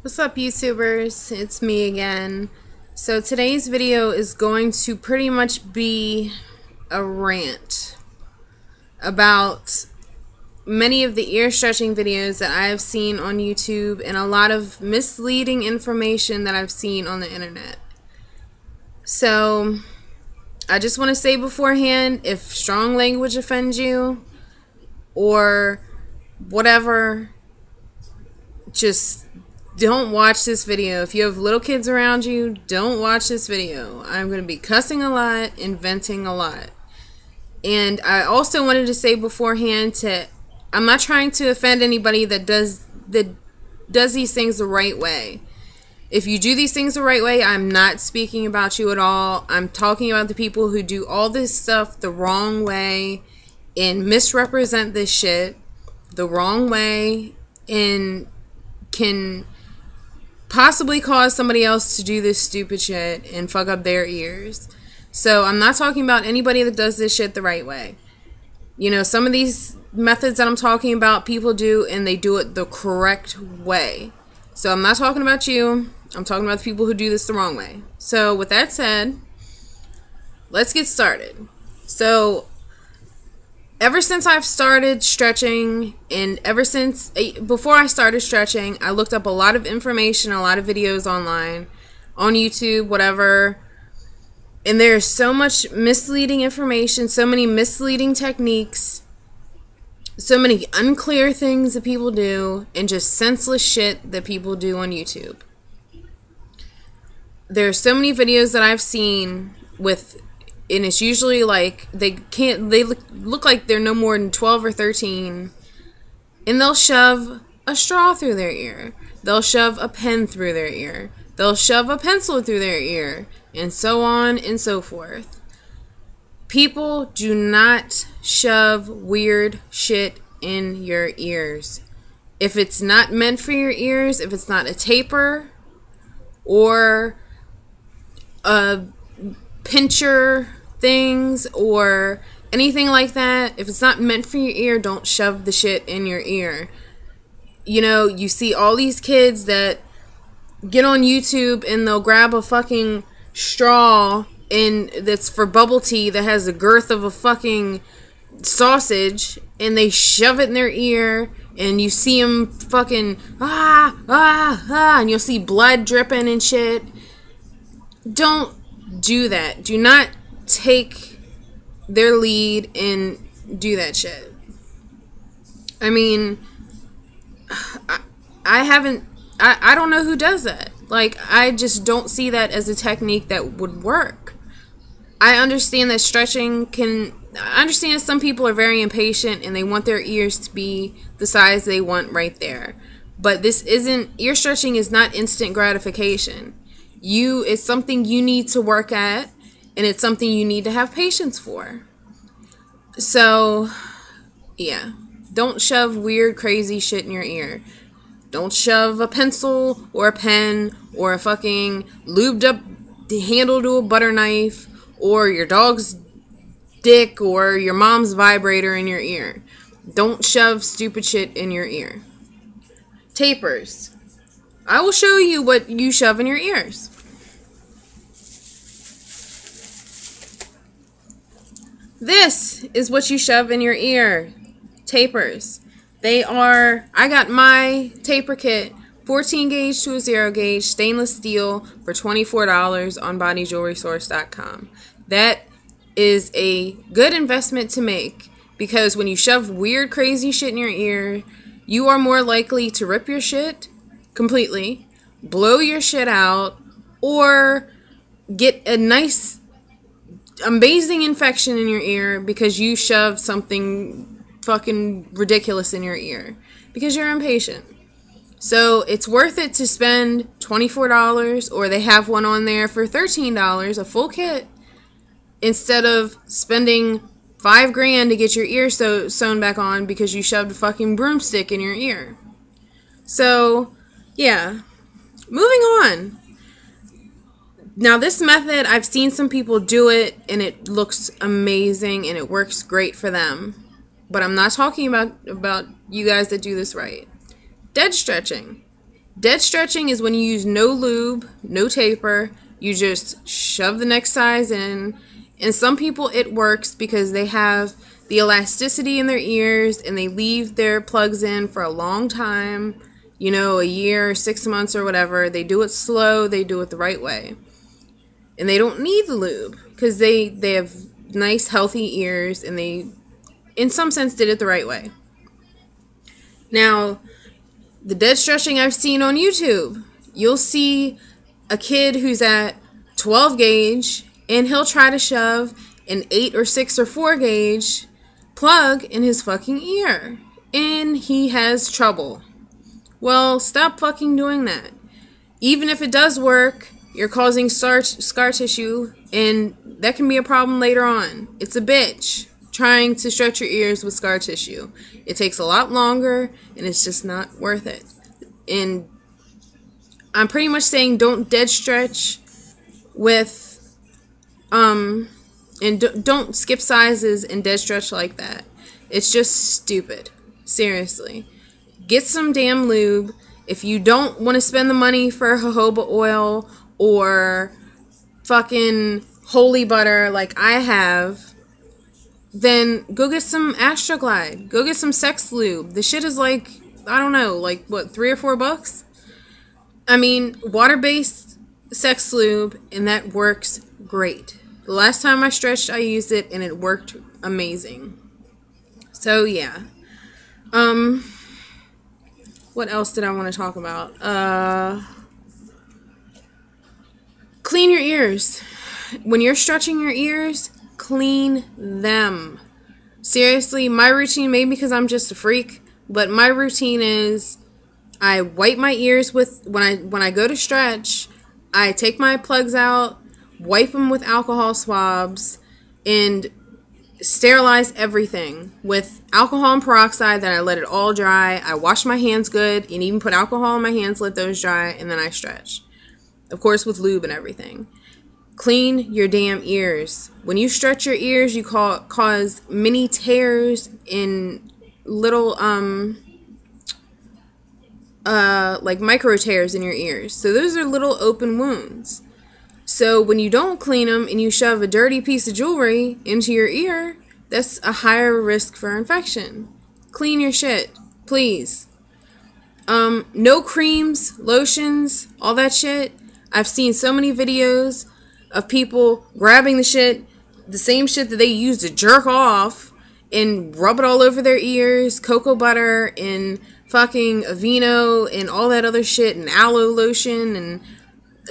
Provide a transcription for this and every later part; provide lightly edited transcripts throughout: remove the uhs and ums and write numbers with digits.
What's up, YouTubers? It's me again. So today's video is going to pretty much be a rant about many of the ear-stretching videos that I have seen on YouTube and a lot of misleading information that I've seen on the internet. So I just want to say beforehand, if strong language offends you or whatever, just don't watch this video. If you have little kids around you, don't watch this video. I'm going to be cussing a lot and venting a lot. And I also wanted to say beforehand I'm not trying to offend anybody that does these things the right way. If you do these things the right way, I'm not speaking about you at all. I'm talking about the people who do all this stuff the wrong way and misrepresent this shit the wrong way and can possibly cause somebody else to do this stupid shit and fuck up their ears. So I'm not talking about anybody that does this shit the right way. You know, some of these methods that I'm talking about, people do, and they do it the correct way. So I'm not talking about you. I'm talking about the people who do this the wrong way. So with that said, let's get started. So ever since I've started stretching, and before I started stretching, I looked up a lot of information, a lot of videos online, on YouTube, whatever. And there's so much misleading information, so many misleading techniques, so many unclear things that people do, and just senseless shit that people do on YouTube. There's so many videos that I've seen and it's usually like they look like they're no more than 12 or 13, and they'll shove a straw through their ear, they'll shove a pen through their ear, they'll shove a pencil through their ear, and so on and so forth. People do not shove weird shit in your ears. If it's not meant for your ears, if it's not a taper or a pincher things or anything like that, if it's not meant for your ear, don't shove the shit in your ear. You know, you see all these kids that get on YouTube and they'll grab a fucking straw that's for bubble tea that has the girth of a fucking sausage, and they shove it in their ear, and you see them fucking and you'll see blood dripping and shit. Don't do that. Do not take their lead and do that shit. I mean, I don't know who does that. Like, I just don't see that as a technique that would work. I understand that I understand some people are very impatient and they want their ears to be the size they want right there. But ear stretching is not instant gratification. It's something you need to work at, and it's something you need to have patience for. So, yeah. Don't shove weird, crazy shit in your ear. Don't shove a pencil or a pen or a fucking lubed up handle to a butter knife or your dog's dick or your mom's vibrator in your ear. Don't shove stupid shit in your ear. Tapers. I will show you what you shove in your ears. This is what you shove in your ear. Tapers. I got my taper kit, 14 gauge to a 0 gauge, stainless steel, for $24 on bodyjewelrysource.com. That is a good investment to make, because when you shove weird, crazy shit in your ear, you are more likely to rip your shit completely, blow your shit out, or get a nice, amazing infection in your ear because you shoved something fucking ridiculous in your ear because you're impatient. So it's worth it to spend $24, or they have one on there for $13, a full kit, instead of spending $5 to get your ear sewn back on because you shoved a fucking broomstick in your ear. So, yeah. Moving on. Now, this method, I've seen some people do it, and it looks amazing, and it works great for them. But I'm not talking about you guys that do this right. Dead stretching. Dead stretching is when you use no lube, no taper. You just shove the next size in. And some people it works because they have the elasticity in their ears and they leave their plugs in for a long time. You know, a year, 6 months or whatever. They do it slow. They do it the right way. And they don't need the lube because they have nice, healthy ears and they, in some sense, did it the right way. Now, the dead stretching I've seen on YouTube, you'll see a kid who's at 12 gauge and he'll try to shove an 8 or 6 or 4 gauge plug in his fucking ear and he has trouble. Well, stop fucking doing that. Even if it does work, you're causing scar tissue and that can be a problem later on. It's a bitch trying to stretch your ears with scar tissue. It takes a lot longer and it's just not worth it. And I'm pretty much saying don't dead stretch with and don't skip sizes and dead stretch like that. It's just stupid. Seriously. Get some damn lube. If you don't want to spend the money for jojoba oil or fucking holy butter like I have, then go get some Astroglide. Go get some sex lube. The shit is like, I don't know, like what, $3 or $4? I mean, water-based sex lube, and that works great. The last time I stretched, I used it, and it worked amazing. So, yeah. What else did I want to talk about? Clean your ears. When you're stretching your ears, clean them. Seriously, my routine, maybe because I'm just a freak, but my routine is I wipe my ears with, when I go to stretch, I take my plugs out, wipe them with alcohol swabs, and sterilize everything with alcohol and peroxide. Then I let it all dry. I wash my hands good and even put alcohol in my hands, let those dry, and then I stretch. Of course, with lube and everything. Clean your damn ears. When you stretch your ears, you cause mini tears in little, like micro tears in your ears. So those are little open wounds. So when you don't clean them and you shove a dirty piece of jewelry into your ear, that's a higher risk for infection. Clean your shit, please. No creams, lotions, all that shit. I've seen so many videos of people grabbing the shit, the same shit that they use to jerk off, and rub it all over their ears, cocoa butter, and fucking Aveeno, and all that other shit, and aloe lotion, and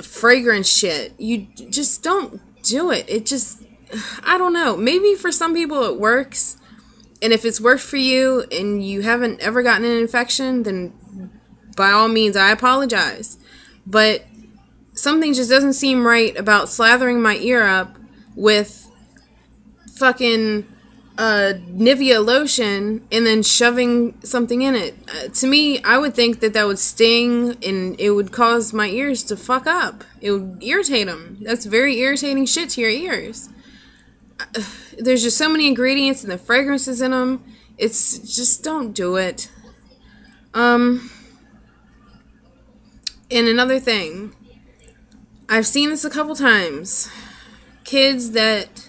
fragrance shit. You just don't do it. It just, I don't know. Maybe for some people it works, and if it's worked for you, and you haven't ever gotten an infection, then by all means, I apologize. But something just doesn't seem right about slathering my ear up with fucking Nivea lotion and then shoving something in it. To me, I would think that that would sting and it would cause my ears to fuck up. It would irritate them. That's very irritating shit to your ears. There's just so many ingredients and the fragrances in them. It's just, don't do it. And another thing, I've seen this a couple times. Kids that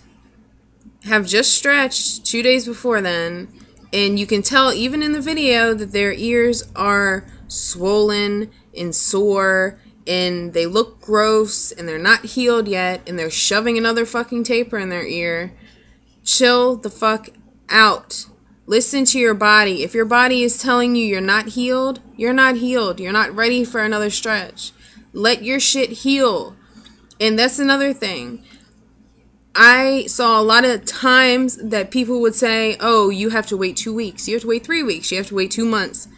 have just stretched 2 days before then, and you can tell even in the video that their ears are swollen and sore, and they look gross, and they're not healed yet, and they're shoving another fucking taper in their ear. Chill the fuck out. Listen to your body. If your body is telling you you're not healed, you're not healed. You're not ready for another stretch. Let your shit heal. And that's another thing. I saw a lot of times that people would say, oh, you have to wait 2 weeks. You have to wait 3 weeks. You have to wait 2 months.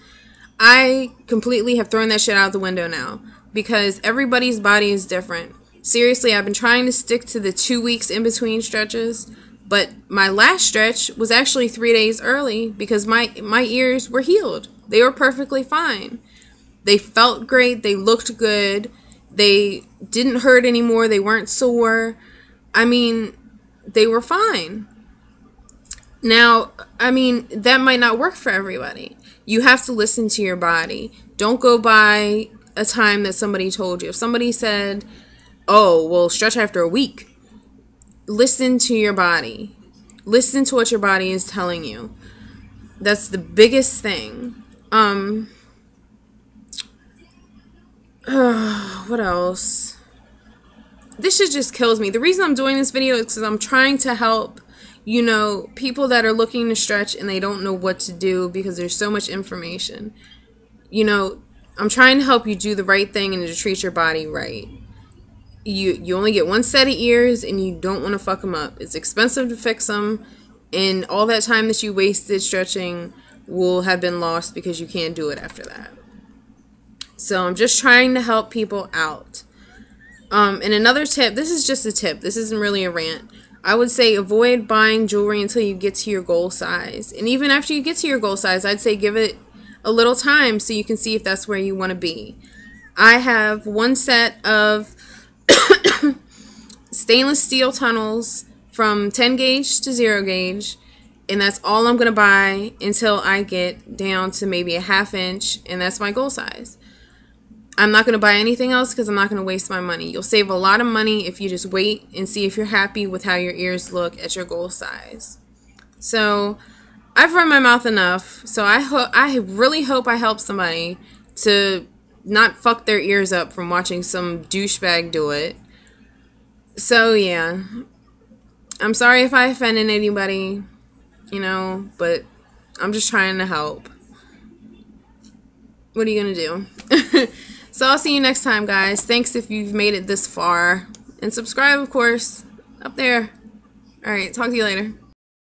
I completely have thrown that shit out the window now because everybody's body is different. Seriously, I've been trying to stick to the 2 weeks in between stretches, but my last stretch was actually 3 days early because my ears were healed. They were perfectly fine. They felt great. They looked good. They didn't hurt anymore. They weren't sore. I mean, they were fine. Now, I mean, that might not work for everybody. You have to listen to your body. Don't go by a time that somebody told you. If somebody said, oh, well, stretch after a week, listen to your body. Listen to what your body is telling you. That's the biggest thing. What else? This shit just kills me. The reason I'm doing this video is because I'm trying to help, you know, people that are looking to stretch and they don't know what to do because there's so much information. You know, I'm trying to help you do the right thing and to treat your body right. You only get one set of ears and you don't want to fuck them up. It's expensive to fix them, and all that time that you wasted stretching will have been lost because you can't do it after that. So I'm just trying to help people out. And another tip, this is just a tip, this isn't really a rant. I would say avoid buying jewelry until you get to your goal size. And even after you get to your goal size, I'd say give it a little time so you can see if that's where you want to be. I have one set of stainless steel tunnels from 10 gauge to 0 gauge, and that's all I'm going to buy until I get down to maybe a 1/2 inch, and that's my goal size. I'm not going to buy anything else because I'm not going to waste my money. You'll save a lot of money if you just wait and see if you're happy with how your ears look at your goal size. So I've run my mouth enough. So I really hope I help somebody to not fuck their ears up from watching some douchebag do it. So yeah, I'm sorry if I offended anybody, you know, but I'm just trying to help. What are you going to do? So I'll see you next time, guys. Thanks if you've made it this far. And subscribe, of course, up there. Alright, talk to you later.